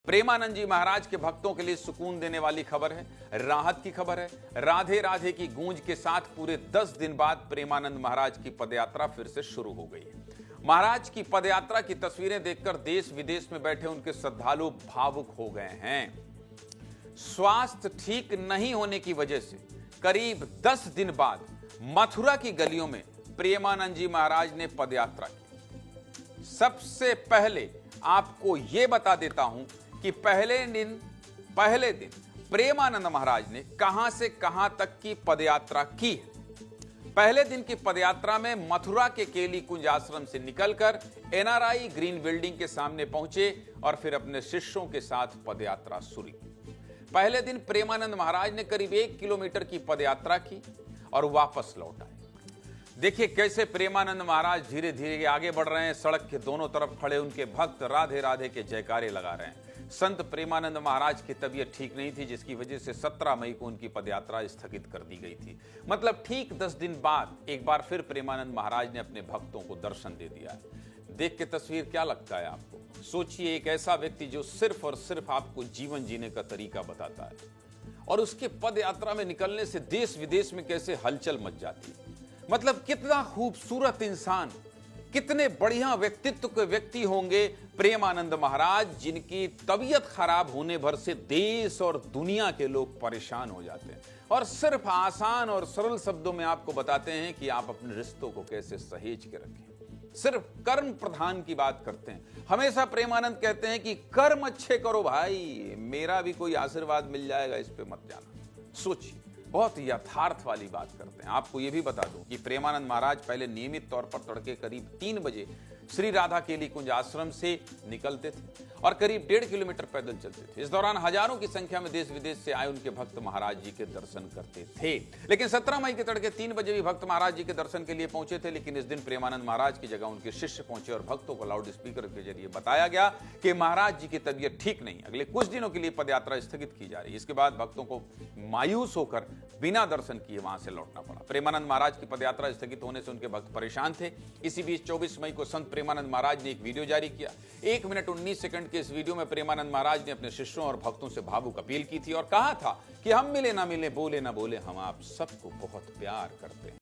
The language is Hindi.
प्रेमानंद जी महाराज के भक्तों के लिए सुकून देने वाली खबर है, राहत की खबर है। राधे राधे की गूंज के साथ पूरे 10 दिन बाद प्रेमानंद महाराज की पदयात्रा फिर से शुरू हो गई है। महाराज की पदयात्रा की तस्वीरें देखकर देश विदेश में बैठे उनके श्रद्धालु भावुक हो गए हैं। स्वास्थ्य ठीक नहीं होने की वजह से करीब 10 दिन बाद मथुरा की गलियों में प्रेमानंद जी महाराज ने पदयात्रा की। सबसे पहले आपको यह बता देता हूं कि पहले दिन प्रेमानंद महाराज ने कहां से कहां तक की पदयात्रा की है। पहले दिन की पदयात्रा में मथुरा के केली कुंज आश्रम से निकलकर एनआरआई ग्रीन बिल्डिंग के सामने पहुंचे और फिर अपने शिष्यों के साथ पदयात्रा शुरू की। पहले दिन प्रेमानंद महाराज ने करीब 1 किलोमीटर की पदयात्रा की और वापस लौट आए। देखिए कैसे प्रेमानंद महाराज धीरे धीरे आगे बढ़ रहे हैं। सड़क के दोनों तरफ खड़े उनके भक्त राधे राधे के जयकारे लगा रहे हैं। संत प्रेमानंद महाराज की तबीयत ठीक नहीं थी, जिसकी वजह से 17 मई को उनकी पदयात्रा स्थगित कर दी गई थी। मतलब ठीक 10 दिन बाद एक बार फिर प्रेमानंद महाराज ने अपने भक्तों को दर्शन दे दिया है। देख के तस्वीर क्या लगता है आपको? सोचिए, एक ऐसा व्यक्ति जो सिर्फ और सिर्फ आपको जीवन जीने का तरीका बताता है और उसके पदयात्रा में निकलने से देश विदेश में कैसे हलचल मच जाती है। मतलब कितना खूबसूरत इंसान, कितने बढ़िया व्यक्तित्व के व्यक्ति होंगे प्रेमानंद महाराज, जिनकी तबीयत खराब होने भर से देश और दुनिया के लोग परेशान हो जाते हैं और सिर्फ आसान और सरल शब्दों में आपको बताते हैं कि आप अपने रिश्तों को कैसे सहेज के रखें। सिर्फ कर्म प्रधान की बात करते हैं। हमेशा प्रेमानंद कहते हैं कि कर्म अच्छे करो भाई, मेरा भी कोई आशीर्वाद मिल जाएगा, इस पे मत जाना। सोचिए, बहुत यथार्थ वाली बात करते हैं। आपको यह भी बता दूं कि प्रेमानंद महाराज पहले नियमित तौर पर तड़के करीब 3 बजे श्री राधा केली कुंज आश्रम से निकलते थे और करीब 1.5 किलोमीटर पैदल चलते थे। इस दौरान हजारों की संख्या में देश विदेश से आए उनके भक्त महाराज जी के दर्शन करते थे। लेकिन 17 मई के तड़के 3 बजे भी भक्त महाराज जी के दर्शन के लिए पहुंचे थे। लेकिन इस दिन प्रेमानंद महाराज की जगह उनके शिष्य पहुंचे और भक्तों को लाउड स्पीकर के जरिए बताया गया कि महाराज जी की तबीयत ठीक नहीं, अगले कुछ दिनों के लिए पदयात्रा स्थगित की जा रही है। इसके बाद भक्तों को मायूस होकर बिना दर्शन किए वहां से लौटना पड़ा। प्रेमानंद महाराज की पदयात्रा स्थगित होने से उनके भक्त परेशान थे। इसी बीच 24 मई को संत प्रेमानंद महाराज ने एक वीडियो जारी किया। 1 मिनट 19 सेकंड के इस वीडियो में प्रेमानंद महाराज ने अपने शिष्यों और भक्तों से भावुक अपील की थी और कहा था कि हम मिले ना मिले, बोले ना बोले, हम आप सबको बहुत प्यार करते हैं।